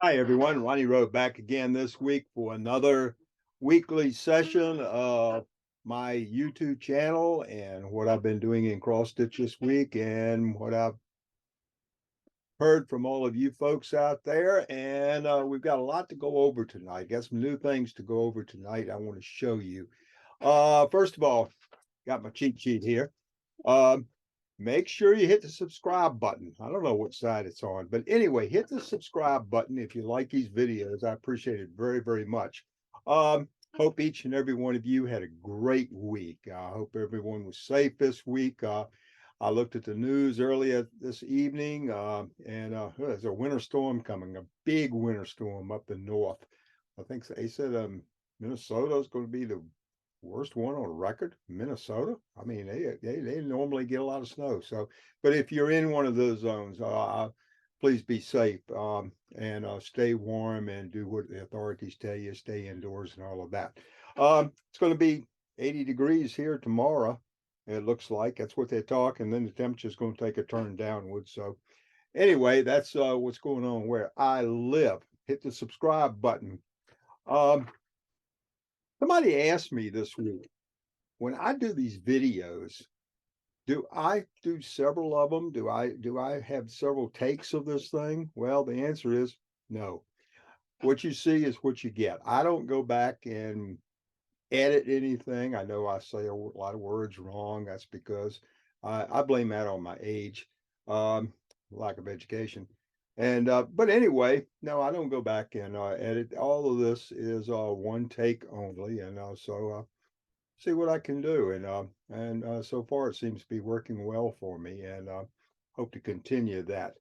Hi, everyone. Ronnie Rowe back again this week for another weekly session of my YouTube channel and what I've been doing in cross stitch this week and what I've heard from all of you folks out there. And we've got a lot to go over tonight. Got some new things to go over tonight I want to show you. First of all, got my cheat sheet here. Um, Make sure you hit the subscribe button. I don't know what side it's on, but anyway, hit the subscribe button if you like these videos. I appreciate it very, very much. Hope each and every one of you had a great week. I hope everyone was safe this week. I looked at the news earlier this evening, and there's a winter storm coming, a big winter storm up the north. I think they said Minnesota is going to be the worst one on record, Minnesota. I mean, they normally get a lot of snow. So, but if you're in one of those zones, please be safe and stay warm and do what the authorities tell you. Stay indoors and all of that. It's going to be 80 degrees here tomorrow. It looks like that's what they talk, and then the temperature is going to take a turn downward. So, anyway, that's what's going on where I live. Hit the subscribe button. Um, Somebody asked me this week, when I do these videos, do I do several of them? Do I have several takes of this thing? Well, the answer is no. What you see is what you get. I don't go back and edit anything. I know I say a lot of words wrong. That's because I blame that on my age, lack of education. And but anyway, no, I don't go back and edit. All of this is one take only, and so see what I can do. And so far it seems to be working well for me, and hope to continue that.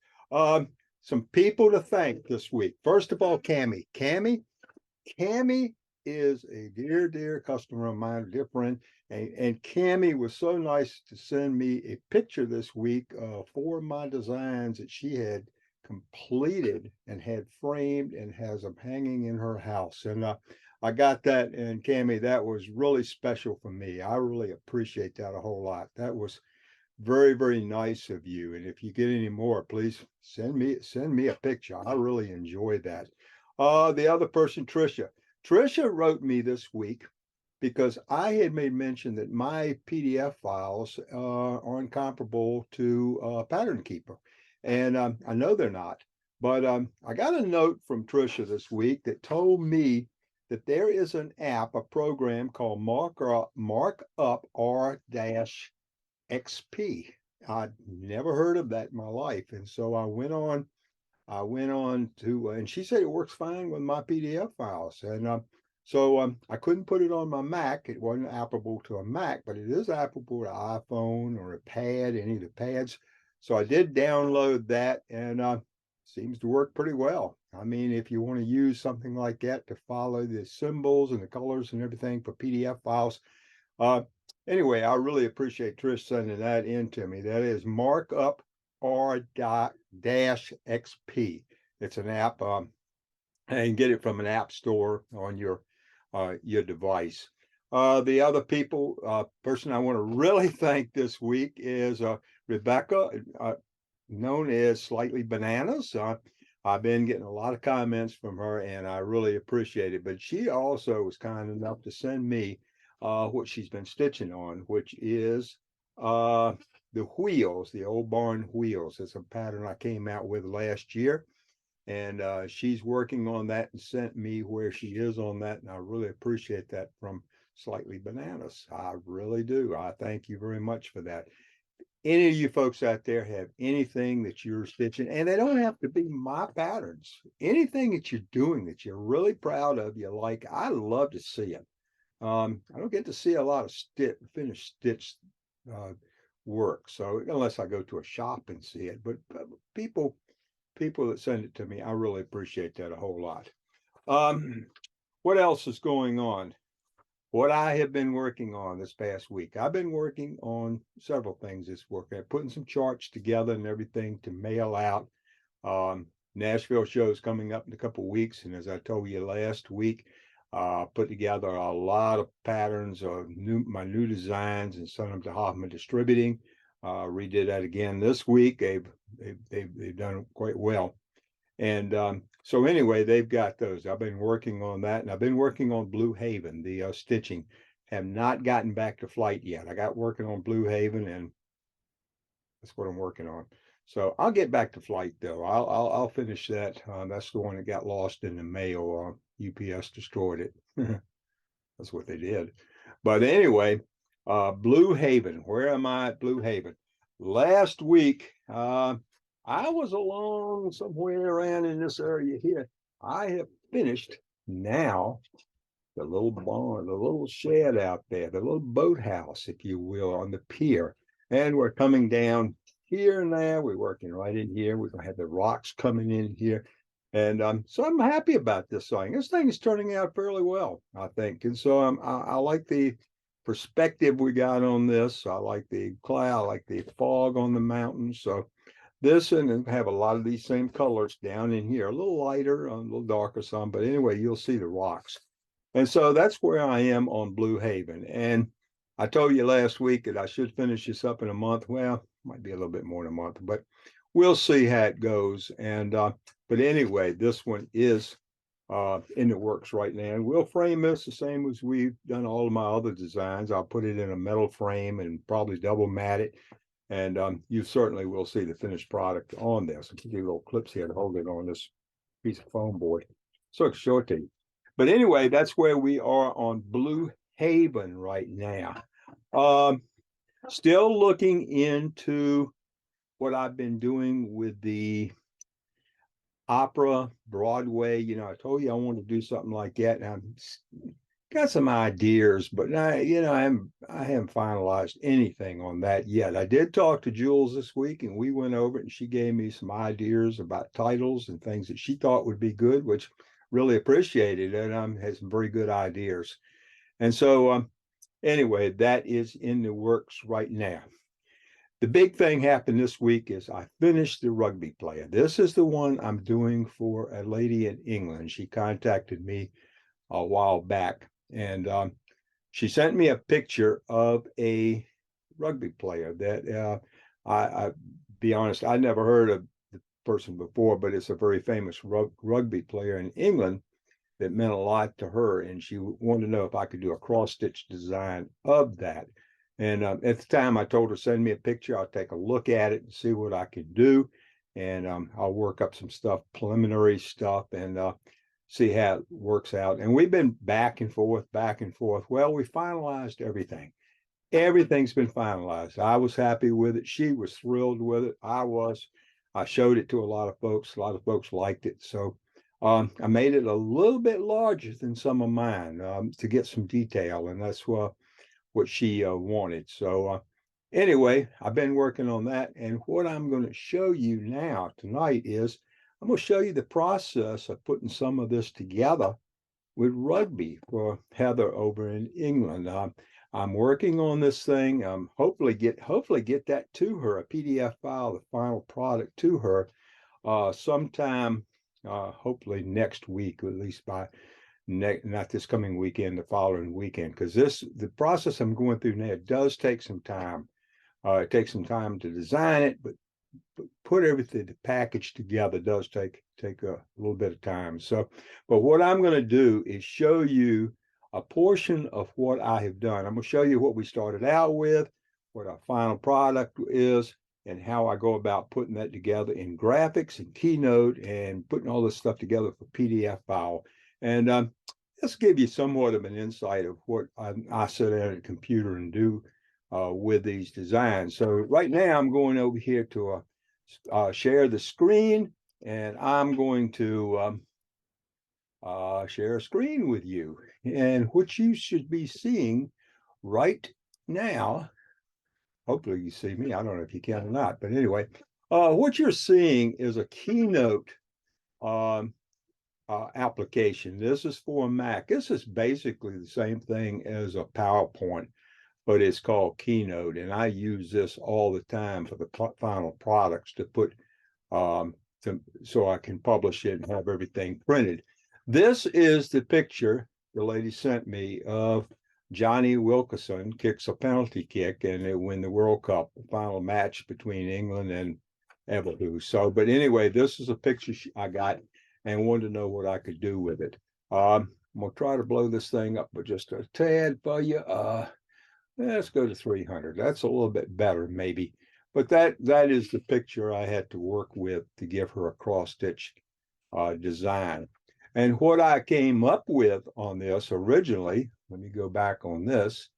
Some people to thank this week. First of all, Cammy. Cammy is a dear, dear customer of mine, a dear friend. And Cammy was so nice to send me a picture this week of four of my designs that she had completed and had framed and has them hanging in her house. And I got that, and Cammy, that was really special for me. I really appreciate that a whole lot. That was very, very nice of you. And if you get any more, please send me a picture. I really enjoyed that. The other person, Trisha. Trisha wrote me this week because I had made mention that my PDF files are incomparable to Pattern Keeper. And I know they're not. But I got a note from Trisha this week that told me that there is an app, a program called Markup R-XP. I'd never heard of that in my life. And so I went on to, and she said it works fine with my PDF files. And so I couldn't put it on my Mac. It wasn't applicable to a Mac, but it is applicable to iPhone or a pad, any of the pads. So I did download that, and seems to work pretty well. I mean, if you want to use something like that to follow the symbols and the colors and everything for PDF files, uh, anyway, I really appreciate Trish sending that in to me. That is Markup R-XP. It's an app, and get it from an app store on your device. The other person I want to really thank this week is Rebecca, known as Slightly Bananas. I've been getting a lot of comments from her, and I really appreciate it. But she also was kind enough to send me what she's been stitching on, which is the wheels, the old barn wheels. It's a pattern I came out with last year. And she's working on that and sent me where she is on that. And I really appreciate that from Slightly Bananas. I really do. I thank you very much for that. Any of you folks out there have anything that you're stitching, and they don't have to be my patterns, anything that you're doing that you're really proud of, you like, I love to see it. I don't get to see a lot of finished stitch work. So unless I go to a shop and see it, but people that send it to me, I really appreciate that a whole lot. What else is going on? What I have been working on this past week. I've been working on several things this week. I'm putting some charts together and everything to mail out. Nashville show is coming up in a couple of weeks, and as I told you last week, put together a lot of patterns of my new designs and sent them to Hoffman Distributing. Redid that again this week. They've done quite well. And so anyway, they've got those. I've been working on that, and I've been working on Blue Haven, the stitching. Have not gotten back to flight yet. I got working on Blue Haven, and that's what I'm working on. So I'll get back to flight though. I'll finish that. That's the one that got lost in the mail. UPS destroyed it. That's what they did. But anyway, Blue Haven. Where am I at Blue Haven? Last week, I was along somewhere around in this area here. I have finished now the little barn, the little shed out there, the little boathouse, if you will, on the pier. And we're coming down here now. We're working right in here. We're going to have the rocks coming in here. And so I'm happy about this thing. This thing is turning out fairly well, I think. And so I like the perspective we got on this. I like the cloud, I like the fog on the mountains. So this and have a lot of these same colors down in here, a little lighter, a little darker some. But anyway, you'll see the rocks. And so that's where I am on Blue Haven. And I told you last week that I should finish this up in a month. Well, might be a little bit more than a month, but we'll see how it goes. And but anyway, this one is in the works right now. And we'll frame this the same as we've done all of my other designs. I'll put it in a metal frame and probably double mat it. And you certainly will see the finished product on this. I'll give you little clips here to hold it on this piece of foam board. So I can show it to you. But anyway, that's where we are on Blue Haven right now. Still looking into what I've been doing with the opera, Broadway. You know, I told you I want to do something like that. And I've got some ideas, but I haven't finalized anything on that yet. I did talk to Jules this week, and we went over it, and she gave me some ideas about titles and things that she thought would be good, which really appreciated it. Had some very good ideas. And so anyway, that is in the works right now. The big thing happened this week is I finished the Rugby player. This is the one I'm doing for a lady in England. She contacted me a while back, and she sent me a picture of a Rugby player that I be honest, I never heard of the person before, but it's a very famous Rugby player in England that meant a lot to her, and she wanted to know if I could do a cross-stitch design of that. And at the time, I told her, send me a picture. I'll take a look at it and see what I can do. And I'll work up some stuff, preliminary stuff, and see how it works out. And we've been back and forth, back and forth. Well, we finalized everything. Everything's been finalized. I was happy with it. She was thrilled with it. I was. I showed it to a lot of folks. A lot of folks liked it. So I made it a little bit larger than some of mine to get some detail, and that's what she wanted. So anyway, I've been working on that, and what I'm going to show you now tonight is I'm going to show you the process of putting some of this together with Rugby for Heather over in England. I'm working on this thing. Hopefully get that to her, a PDF file, the final product to her sometime. Hopefully next week, or at least by not this coming weekend, the following weekend, because the process I'm going through now does take some time. It takes some time to design it, but put everything, the package together does take a little bit of time. So, but what I'm going to do is show you a portion of what I have done. I'm going to show you what we started out with, what our final product is, and how I go about putting that together in graphics and Keynote and putting all this stuff together for PDF file. And let's give you somewhat of an insight of what I sit at a computer and do with these designs. So right now I'm going over here to share the screen, and I'm going to share a screen with you. And what you should be seeing right now, hopefully you see me. I don't know if you can or not, but anyway, what you're seeing is a Keynote application. This is for a Mac. This is basically the same thing as a PowerPoint, but it's called Keynote, and I use this all the time for the final products to put so I can publish it and have everything printed. This is the picture the lady sent me of Johnny Wilkinson kicks a penalty kick, and they win the World Cup, the final match between England and ever who. So, but anyway, this is a picture I got and wanted to know what I could do with it. I'm gonna try to blow this thing up, but just a tad for you. Let's go to 300. That's a little bit better, maybe. But that is the picture I had to work with to give her a cross stitch design. And what I came up with on this originally, let me go back on this,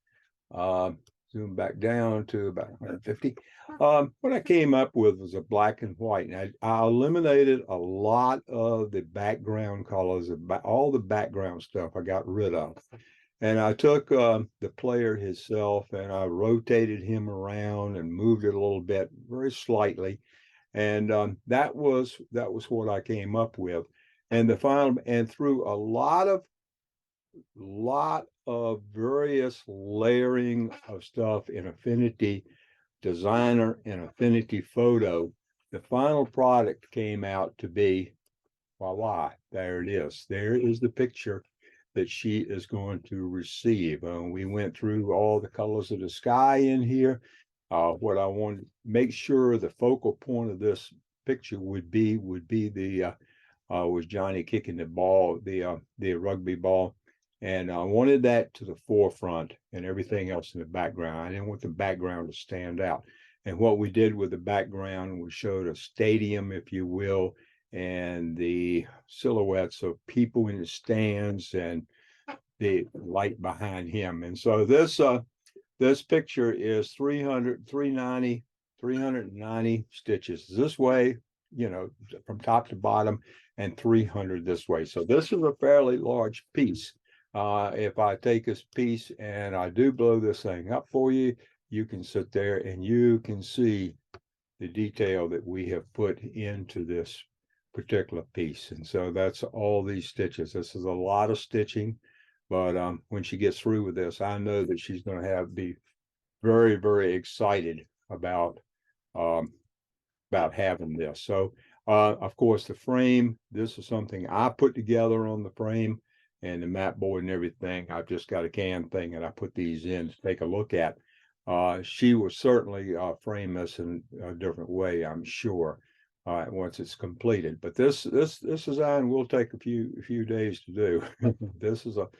zoom back down to about 150. What I came up with was a black and white. And I eliminated a lot of the background colors, all the background stuff I got rid of. And I took the player himself and I rotated him around and moved it a little bit, very slightly. And that was what I came up with. And the final, and through a lot of various layering of stuff in Affinity Designer and Affinity Photo, the final product came out to be, voila, there it is. There is the picture that she is going to receive. We went through all the colors of the sky in here. What I wanted to make sure the focal point of this picture would be the was Johnny kicking the ball, the rugby ball. And I wanted that to the forefront and everything else in the background. I didn't want the background to stand out. And what we did with the background, we showed a stadium, if you will, and the silhouettes of people in the stands and the light behind him. And so this picture is 390 stitches this way, from top to bottom, and 300 this way. So this is a fairly large piece. If I take this piece and I do blow this thing up for you, you can sit there and you can see the detail that we have put into this particular piece. And so that's all these stitches. This is a lot of stitching, but when she gets through with this, I know that she's going to be very, very excited about having this. So of course the frame, this is something I put together on the frame, and the mat board and everything. I've just got a can thing and I put these in to take a look at. She will certainly frame this in a different way, I'm sure, once it's completed. But this design will take a few days to do. This is a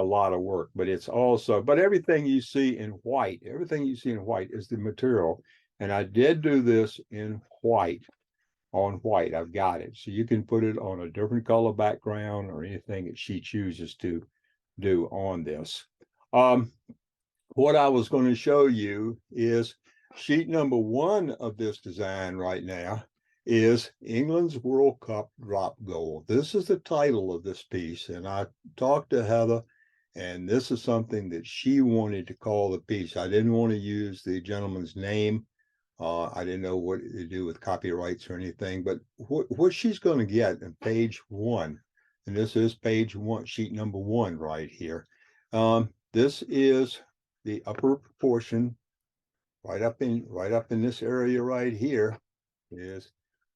lot of work, but it's also, but everything you see in white is the material. And I did do this in white. On white, I've got it. So you can put it on a different color background or anything that she chooses to do on this. What I was going to show you is sheet number 1 of this design right now is England's World Cup drop goal. This is the title of this piece, and I talked to Heather, and this is something that she wanted to call the piece. I didn't want to use the gentleman's name. I didn't know what to do with copyrights or anything, but what she's going to get in page 1, and this is page 1, sheet number 1 right here. This is the upper portion, right up in this area right here, is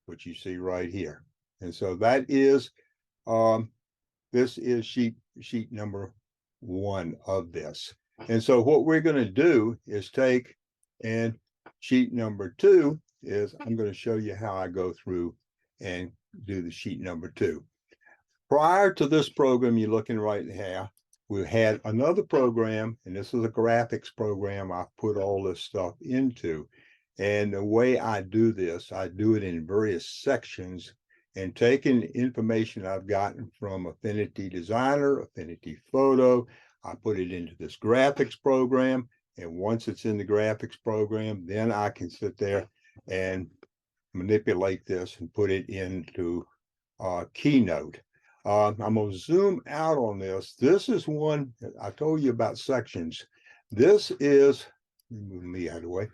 what you see right here. And so that is this is sheet number 1 of this. And so what we're going to do is take, and sheet number 2 is, I'm going to show you how I go through and do the sheet number 2. Prior to this program you're looking right here, we had another program, and this is a graphics program I've put all this stuff into. And the way I do this, I do it in various sections, and taking information I've gotten from Affinity Designer, Affinity Photo, I put it into this graphics program. And once it's in the graphics program, then I can sit there and manipulate this and put it into Keynote. I'm going to zoom out on this. This is one, I told you about sections. This is, move me out of the way.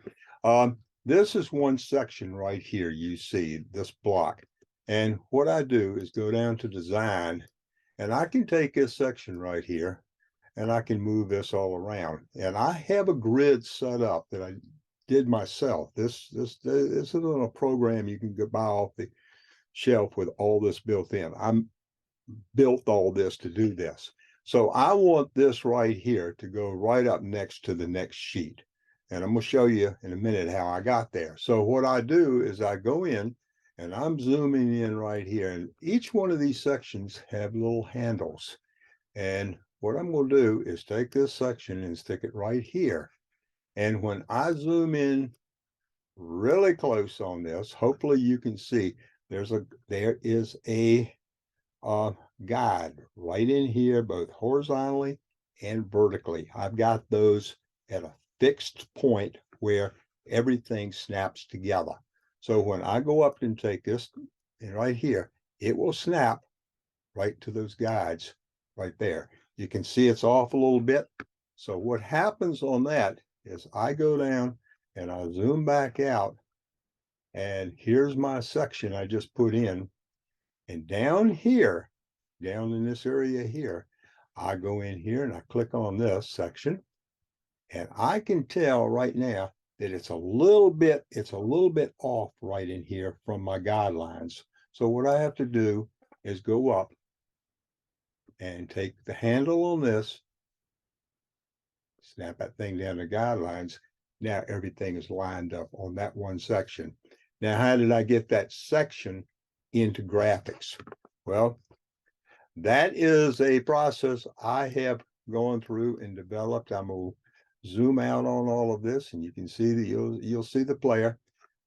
This is one section right here. You see this block. And what I do is go down to design, and I can take this section right here, and I can move this all around. And I have a grid set up that I did myself. This is a program you can go buy off the shelf with all this built in. I'm built all this to do this. So I want this right here to go right up next to the next sheet. And I'm going to show you in a minute how I got there. So what I do is I go in and I'm zooming in right here. And each one of these sections have little handles. And what I'm going to do is take this section and stick it right here. And when I zoom in really close on this, hopefully you can see there is a guide right in here, both horizontally and vertically. I've got those at a fixed point where everything snaps together. So when I go up and take this and right here, it will snap right to those guides right there. You can see it's off a little bit. So what happens on that is I go down and I zoom back out, and here's my section I just put in. And down here, down in this area here, I go in here and I click on this section, and I can tell right now that it's a little bit off right in here from my guidelines. So what I have to do is go up and take the handle on this, snap that thing down to guidelines. Now everything is lined up on that one section. Now, how did I get that section into graphics? Well, that is a process I have gone through and developed. I'm going to zoom out on all of this, and you can see that you'll see the player.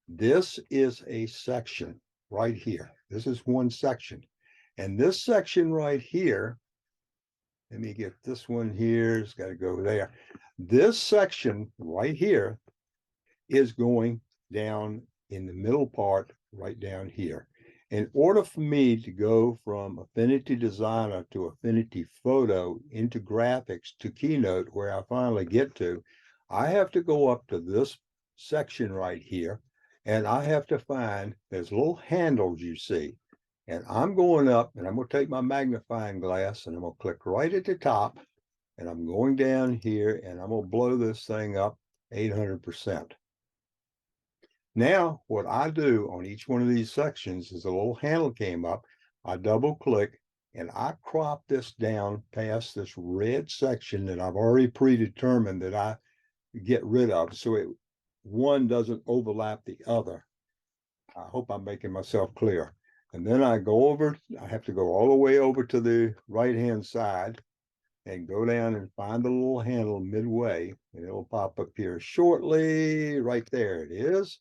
This is a section right here. This is one section. And this section right here, let me get this one here. It's got to go there. This section right here is going down in the middle part right down here. In order for me to go from Affinity Designer to Affinity Photo into graphics to Keynote, where I finally get to, I have to go up to this section right here, and I have to find, there's little handles you see. And I'm going up, and I'm going to take my magnifying glass, and I'm going to click right at the top, and I'm going down here, and I'm going to blow this thing up 800%. Now, what I do on each one of these sections is a little handle came up. I double click and I crop this down past this red section that I've already predetermined that I get rid of, so one doesn't overlap the other. I hope I'm making myself clear. And then I go over, I have to go all the way over to the right-hand side and go down and find the little handle midway, and it'll pop up here shortly. Right there it is.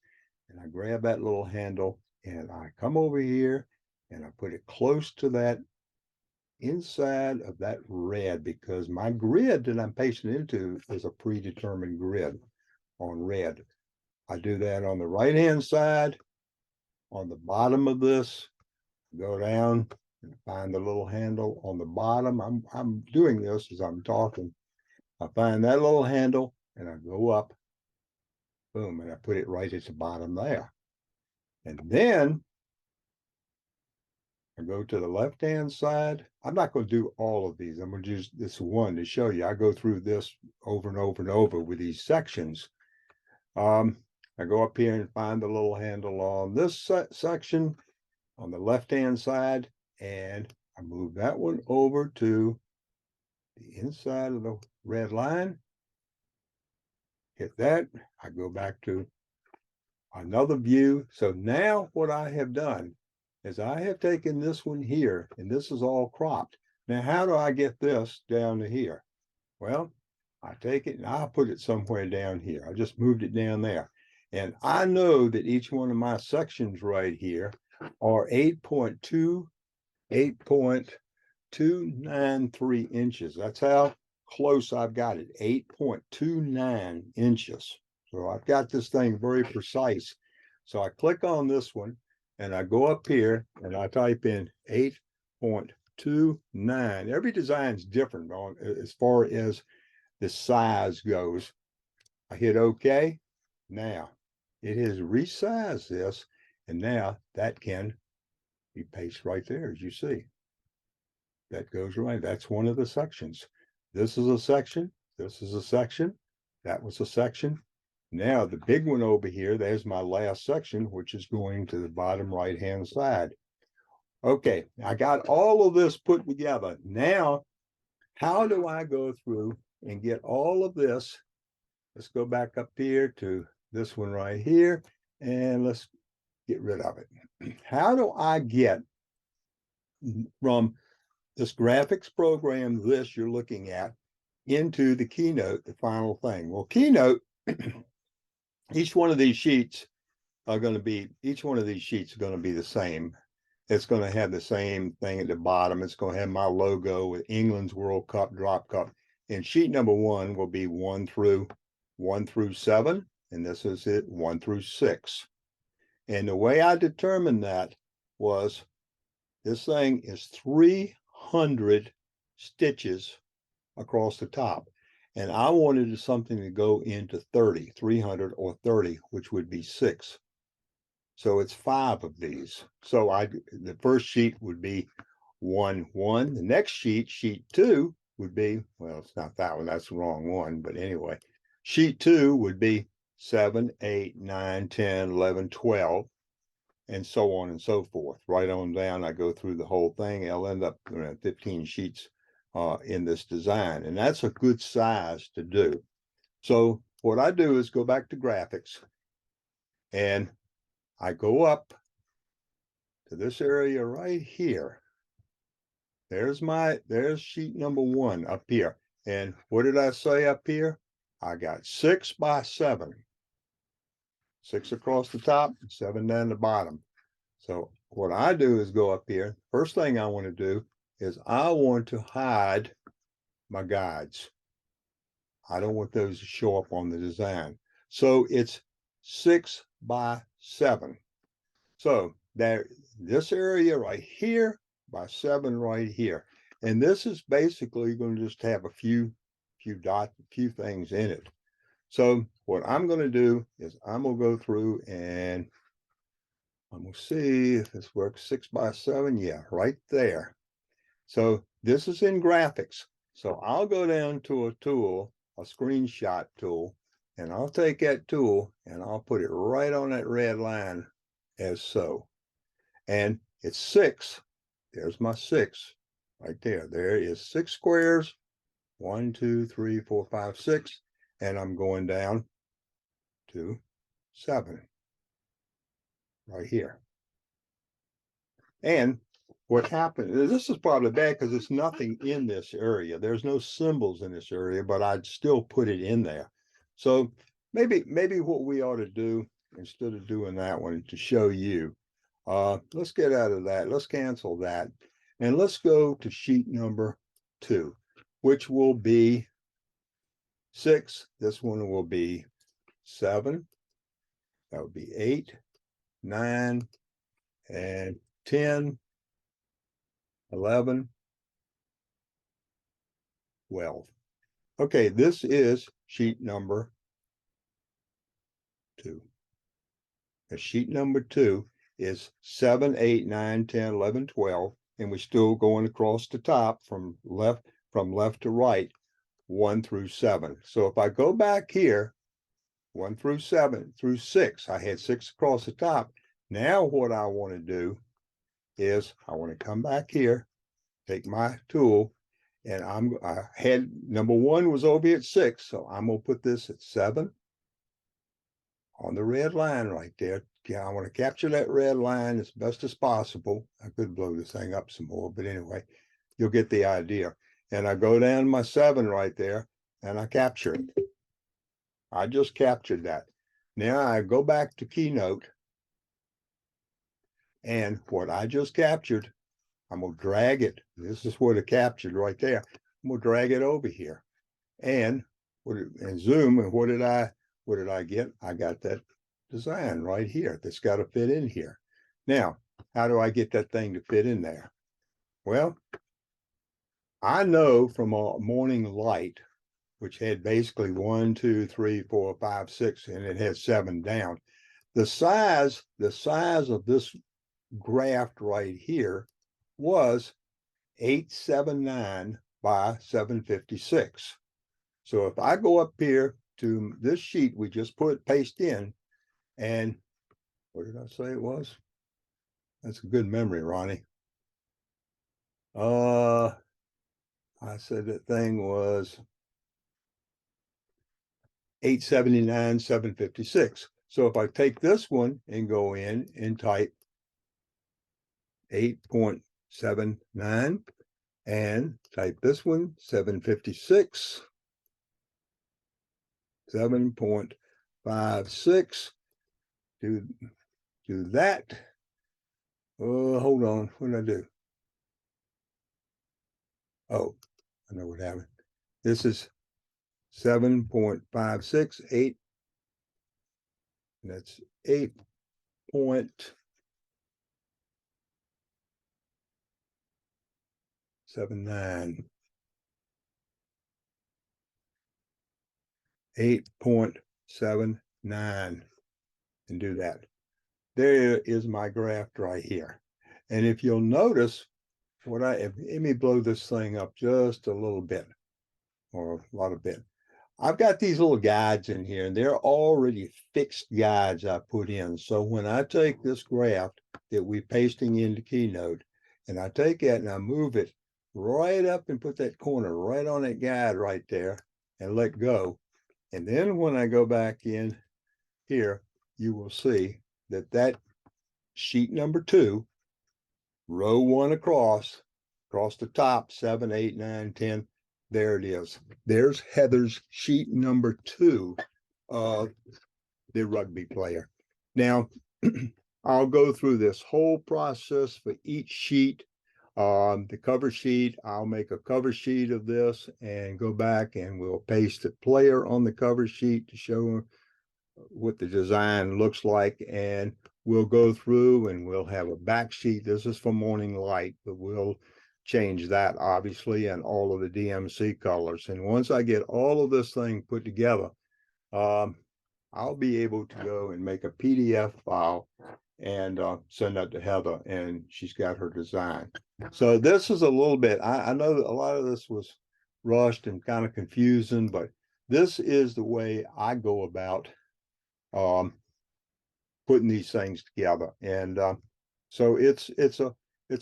And I grab that little handle and I come over here and I put it close to that inside of that red, because my grid that I'm pasting into is a predetermined grid on red. I do that on the right-hand side, on the bottom of this, go down and find the little handle on the bottom. I'm doing this as I'm talking. I find that little handle and I go up, boom, and I put it right at the bottom there. And then I go to the left-hand side. I'm not going to do all of these. I'm going to use this one to show you. I go through this over and over and over with these sections. I go up here and find the little handle on this section on the left-hand side, and I move that one over to the inside of the red line. Hit that. I go back to another view. So now what I have done is I have taken this one here, and this is all cropped. Now, how do I get this down to here? Well, I take it and I put it somewhere down here. I just moved it down there. And I know that each one of my sections right here are 8.293 inches. That's how close I've got it, 8.29 inches. So I've got this thing very precise. So I click on this one and I go up here and I type in 8.29. Every design is different on as far as the size goes. I hit OK. Now it has resized this, and now that can be pasted right there, as you see. That goes right. That's one of the sections. This is a section. This is a section. That was a section. Now the big one over here, there's my last section, which is going to the bottom right-hand side. Okay, I got all of this put together. Now, how do I go through and get all of this let's go back up here to this one right here, and let's get rid of it. How do I get from this graphics program, this you're looking at, into the Keynote, the final thing? Well, Keynote, each one of these sheets are going to be, each one of these sheets is going to be the same. It's going to have the same thing at the bottom. It's going to have my logo with England's World Cup drop cup. And sheet number one will be one through 7. And this is it, 1 through 6. And the way I determined that was this thing is 300 stitches across the top. And I wanted something to go into 30, 300 or 30, which would be 6. So it's 5 of these. So the first sheet would be 1, 1. The next sheet, sheet 2, would be, well, it's not that one, that's the wrong one. But anyway, sheet 2 would be 7, 8, 9, 10, 11, 12, and so on and so forth. Right on down, I go through the whole thing. I'll end up 15 sheets in this design. And that's a good size to do. So what I do is go back to graphics, and I go up to this area right here. There's sheet number 1 up here. And what did I say up here? I got 6 by 7. 6 across the top, 7 down the bottom. So what I do is go up here. First thing I want to do is I want to hide my guides. I don't want those to show up on the design. So it's 6 by 7. So this area right here by 7 right here. And this is basically going to just have a few dots, a few things in it. So what I'm going to do is I'm going to go through and I'm going to see if this works. 6 by 7. Yeah, right there. So this is in graphics. So I'll go down to a tool, a screenshot tool, and I'll take that tool and I'll put it right on that red line as so. And it's 6. There's my 6 right there. There is 6 squares. 1, 2, 3, 4, 5, 6. And I'm going down to 7 right here. And what happened, this is probably bad because there's nothing in this area. There's no symbols in this area, but I'd still put it in there. So maybe what we ought to do instead of doing that one to show you, let's get out of that. Let's cancel that. And let's go to sheet number 2, which will be 6. This one will be 7. That would be 8, 9, and 10, 11, 12. Okay, this is sheet number 2. And sheet number 2 is 7, 8, 9, 10, 11, 12, and we're still going across the top from left to right, 1 through 7. So if I go back here, 1 through 7 through 6, I had 6 across the top. Now what I want to do is I want to come back here, take my tool, and I had number 1 was over here at 6, so I'm gonna put this at 7 on the red line right there. Yeah, I want to capture that red line as best as possible. I could blow this thing up some more, but anyway, you'll get the idea. And I go down my 7 right there, and I capture it. I just captured that. Now I go back to Keynote, and what I just captured, I'm gonna drag it. This is what I captured right there. I'm gonna drag it over here, and zoom. And what did I get? I got that design right here. That's got to fit in here. Now, how do I get that thing to fit in there? Well, I know from a morning light, which had basically 1, 2, 3, 4, 5, 6, and it had 7 down. The size of this graft right here was 879 by 756. So if I go up here to this sheet we just paste in, and what did I say it was? That's a good memory, Ronnie. I said that thing was 879, 756. So if I take this one and go in and type 8.79 and type this one, 756, 7.56, do that. Oh, hold on, what did I do? Oh, I know what happened. This is 7.568. That's 8.79. 8.79 and do that. There is my graph right here. And if you'll notice, let me blow this thing up just a little bit, or a lot of bit. I've got these little guides in here, and they're already fixed guides I put in. So when I take this graph that we're pasting into Keynote, and I take it and I move it right up and put that corner right on that guide right there and let go. And then when I go back in here, you will see that sheet number 2, row 1 across the top, 7, 8, 9, 10. There it is. There's Heather's sheet number 2 of the rugby player. Now, I'll go through this whole process for each sheet. The cover sheet, I'll make a cover sheet of this and go back and we'll paste the player on the cover sheet to show what the design looks like. And we'll go through and we'll have a back sheet. This is for Morning Light, but we'll change that obviously and all of the DMC colors. And once I get all of this thing put together, I'll be able to go and make a PDF file and send that to Heather, and she's got her design. So this is a little bit, I know a lot of this was rushed and kind of confusing, but this is the way I go about putting these things together. And so it's a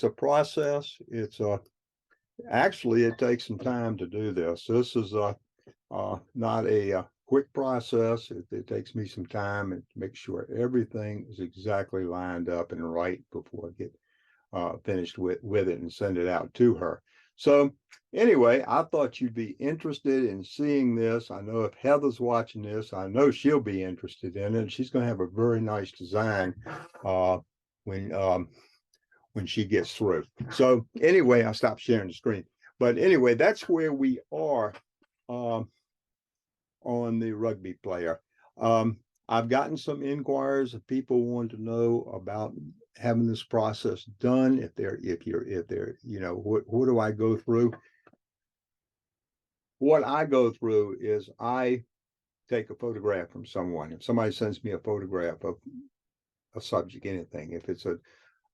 process. Actually, it takes some time to do this. This is not a quick process. It takes me some time and make sure everything is exactly lined up and right before I get finished with it and send it out to her. So anyway, I thought you'd be interested in seeing this. I know if Heather's watching this, I know she'll be interested in it. She's going to have a very nice design when she gets through. So anyway, I'll stop sharing the screen. But anyway, that's where we are on the rugby player. I've gotten some inquiries of people wanting to know about having this process done. If they're, you know, what do I go through? What I go through is I take a photograph from someone. If somebody sends me a photograph of a subject, anything, if it's a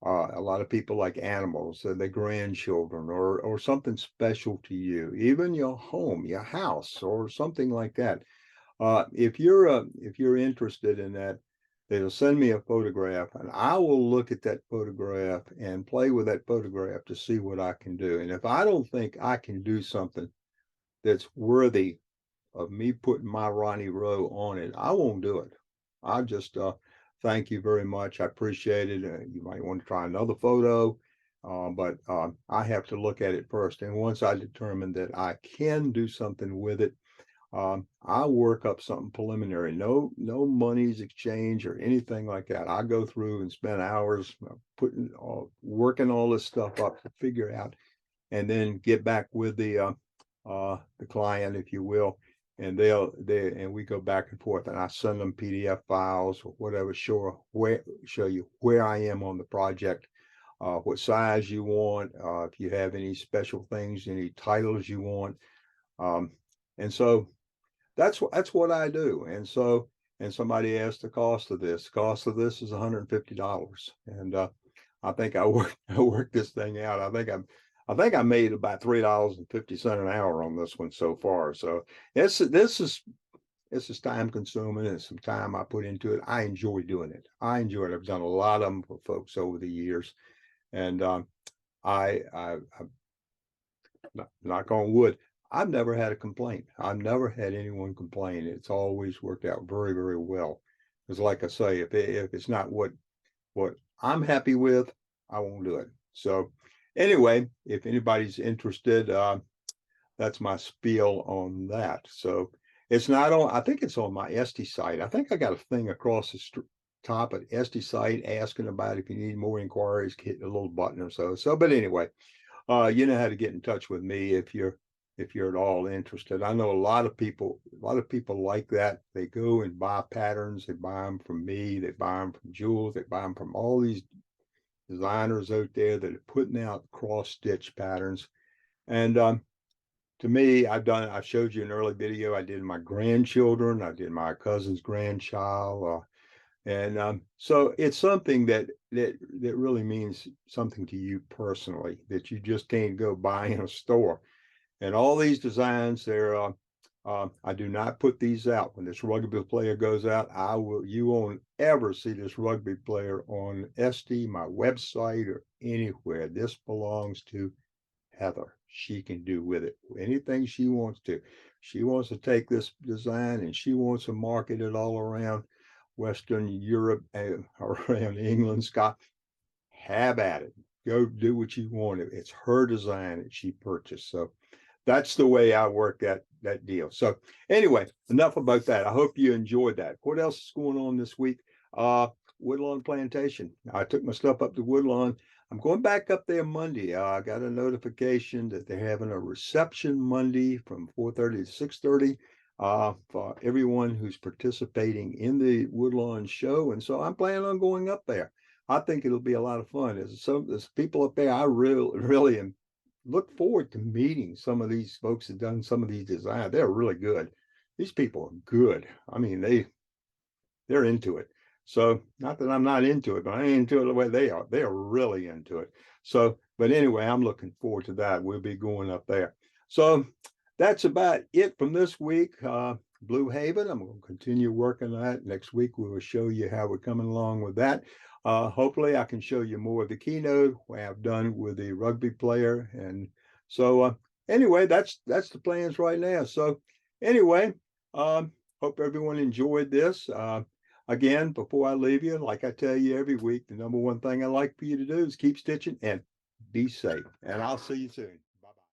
lot of people like animals, their grandchildren, or something special to you, even your home, your house, or something like that. If you're interested in that, they'll send me a photograph, and I will look at that photograph and play with that photograph to see what I can do. And if I don't think I can do something that's worthy of me putting my Ronnie Rowe on it, I won't do it. I just thank you very much. I appreciate it. You might want to try another photo, but I have to look at it first. And once I determine that I can do something with it, I work up something preliminary. No monies exchange or anything like that. I go through and spend hours working all this stuff up to figure out, and then get back with the client, if you will, and and we go back and forth, and I send them PDF files or whatever, show you where I am on the project, what size you want, if you have any special things, any titles you want, and so that's what I do. And so, and somebody asked the cost of this. The cost of this is $150, and I think I worked this thing out. I think I made about $3.50 an hour on this one so far. So this is time consuming and some time I put into it. I enjoy doing it. I enjoy it. I've done a lot of them for folks over the years, and I knock on wood, I've never had a complaint. I've never had anyone complain. It's always worked out very, very well. Because like I say, if it's not what I'm happy with, I won't do it. So anyway, if anybody's interested, that's my spiel on that. So it's not on, I think it's on my Esty site. I think I got a thing across the top of the Esty site asking about if you need more inquiries, hit a little button or so. So, but anyway, you know how to get in touch with me if you're at all interested. I know a lot of people like that. They go and buy patterns. They buy them from me. They buy them from Jules. They buy them from all these designers out there that are putting out cross stitch patterns. And to me, I showed you an early video. I did my grandchildren. I did my cousin's grandchild. And so it's something that really means something to you personally that you just can't go buy in a store. And all these designs, I do not put these out. When this rugby player goes out, you won't ever see this rugby player on Esty, my website, or anywhere. This belongs to Heather. She can do with it anything she wants to. She wants to take this design and she wants to market it all around Western Europe and around England, Scott. Have at it. Go do what you want. It's her design that she purchased. So that's the way I work that deal. So anyway, enough about that. I hope you enjoyed that. What else is going on this week? Woodlawn Plantation. I took my stuff up to Woodlawn. I'm going back up there Monday. I got a notification that they're having a reception Monday from 4:30 to 6:30 for everyone who's participating in the Woodlawn show. And so I'm planning on going up there. I think it'll be a lot of fun. There's people up there I really am look forward to meeting some of these folks that done some of these designs. They're really good. These people are good. I mean, they're into it. So not that I'm not into it, but I ain't into it the way they are. They are really into it. So, but anyway, I'm looking forward to that. We'll be going up there. So that's about it from this week. Blue Haven. I'm going to continue working on that. Next week, we will show you how we're coming along with that. Hopefully, I can show you more of the keynote where I've done with the rugby player. And so, anyway, that's the plans right now. So, anyway, hope everyone enjoyed this. Again, before I leave you, like I tell you every week, the number one thing I like for you to do is keep stitching and be safe. And I'll see you soon.